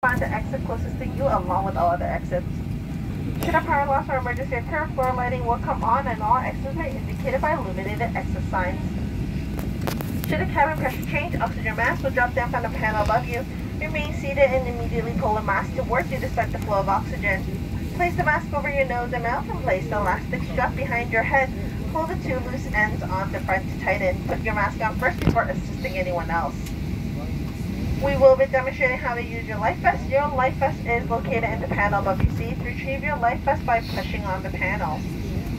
Find the exit closest to you along with all other exits. Should a power loss or emergency occur, floor lighting will come on and all exits may be indicated by illuminated exit signs. Should a cabin pressure change, oxygen mask will drop down from the panel above you. Remain seated and immediately pull the mask towards you to start the flow of oxygen. Place the mask over your nose and mouth and place the elastic strap behind your head. Pull the two loose ends on the front to tighten. Put your mask on first before assisting anyone else. We will be demonstrating how to use your life vest. Your life vest is located in the panel above your seat. Retrieve your life vest by pushing on the panel.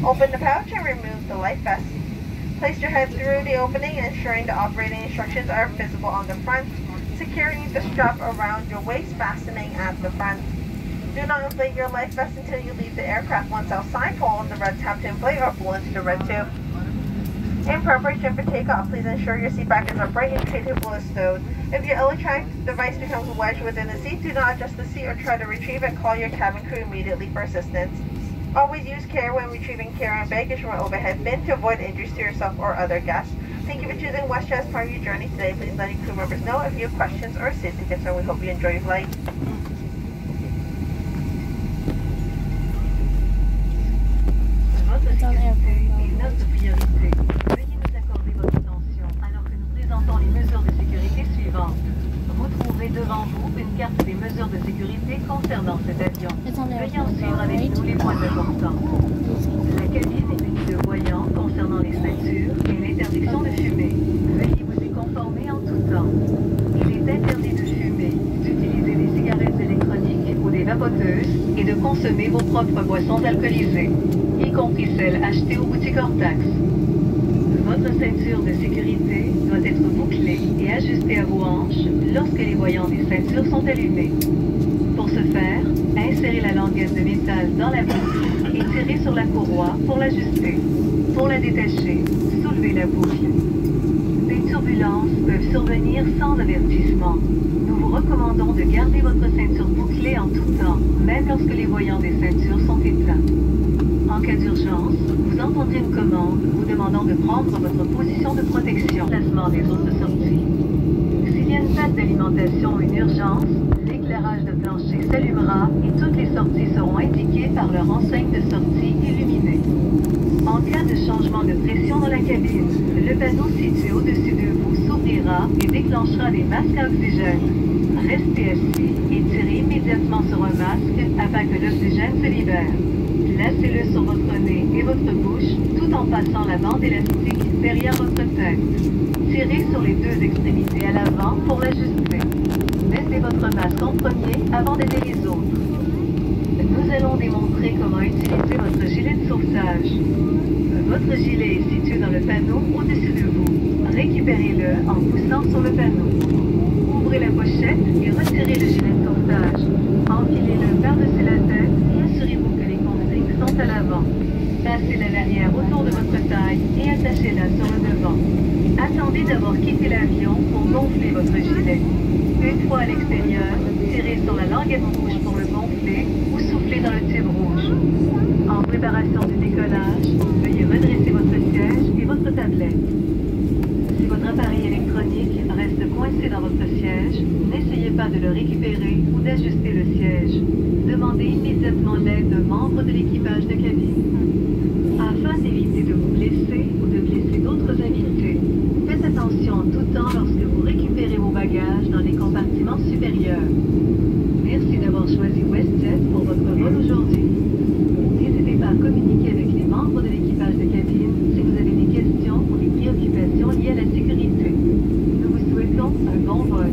Open the pouch and remove the life vest. Place your head through the opening, ensuring the operating instructions are visible on the front. Securing the strap around your waist, fastening at the front. Do not inflate your life vest until you leave the aircraft. Once outside, pull on the red tab to inflate or pull into the red tube. In preparation for takeoff, please ensure your seat back is upright and tray table is stowed. If your electronic device becomes wedged within the seat, do not adjust the seat or try to retrieve it. Call your cabin crew immediately for assistance. Always use care when retrieving carry-on baggage from an overhead bin to avoid injuries to yourself or other guests. Thank you for choosing WestJet as part of your journey today. Please let your crew members know if you have questions or safety concerns. We hope you enjoy your flight. Votre sécurité est notre priorité. Veuillez nous accorder votre attention alors que nous présentons les mesures de sécurité suivantes. Vous trouverez devant vous une carte des mesures de sécurité concernant cet avion. Veuillez en suivre avec nous les points importants. La cabine est munie de voyants concernant les ceintures et l'interdiction de fumer. Veuillez vous y conformer en tout temps. Il est interdit de fumer, d'utiliser des cigarettes électroniques ou des vapoteuses et de consommer vos propres boissons alcoolisées, y compris celles achetées aux boutiques hors taxe. Votre ceinture de sécurité doit être bouclée et ajustée à vos hanches lorsque les voyants des ceintures sont allumés. Pour ce faire, insérez la languette de métal dans la boucle et tirez sur la courroie pour l'ajuster. Pour la détacher, soulevez la boucle. Des turbulences peuvent survenir sans avertissement. Nous vous recommandons de garder votre ceinture bouclée en tout temps, même lorsque les voyants des ceintures sont éteints. En cas d'urgence, vous entendrez une commande vous demandant de prendre votre position de protection. Placement des autres sorties. S'il y a une panne d'alimentation ou une urgence, l'éclairage de plancher s'allumera et toutes les sorties seront indiquées par leur enseigne de sortie illuminée. En cas de changement de pression dans la cabine, le panneau situé au-dessus de vous s'ouvrira et déclenchera des masques à oxygène. Restez assis et tirez immédiatement sur un masque afin que l'oxygène se libère. Placez-le sur votre nez et votre bouche tout en passant la bande élastique derrière votre tête. Tirez sur les deux extrémités à l'avant pour l'ajuster. Mettez votre masque en premier avant d'aider les autres. Nous allons démontrer comment utiliser votre gilet de sauvetage. Votre gilet est situé dans le panneau au-dessus de vous. Récupérez-le en poussant sur le panneau. Ouvrez la pochette et retirez le gilet de sauvetage. Enfilez-le par-dessus la tête et assurez-vous que les consignes sont à l'avant. Passez la lanière autour de votre taille et attachez-la sur le devant. Attendez d'avoir quitté l'avion pour gonfler votre gilet. Une fois à l'extérieur, tirez sur la languette rouge pour le gonfler ou soufflez dans le tube rouge. En préparation du décollage, veuillez redresser votre siège et votre tablette. Si votre appareil électronique reste coincé dans votre siège, n'essayez pas de le récupérer ou d'ajuster le siège. Demandez immédiatement l'aide d'un membre de l'équipage de cabine. Afin d'éviter de vous blesser ou de blesser d'autres invités, faites attention en tout temps lorsque vous récupérez vos bagages dans les compartiments supérieurs. Merci d'avoir choisi WestJet pour votre vol aujourd'hui. N'hésitez pas à communiquer avec les membres de l'équipage de cabine si vous avez des questions ou des préoccupations liées à la sécurité. Nous vous souhaitons un bon vol.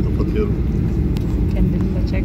Kapatıyorum. Kendini de çek.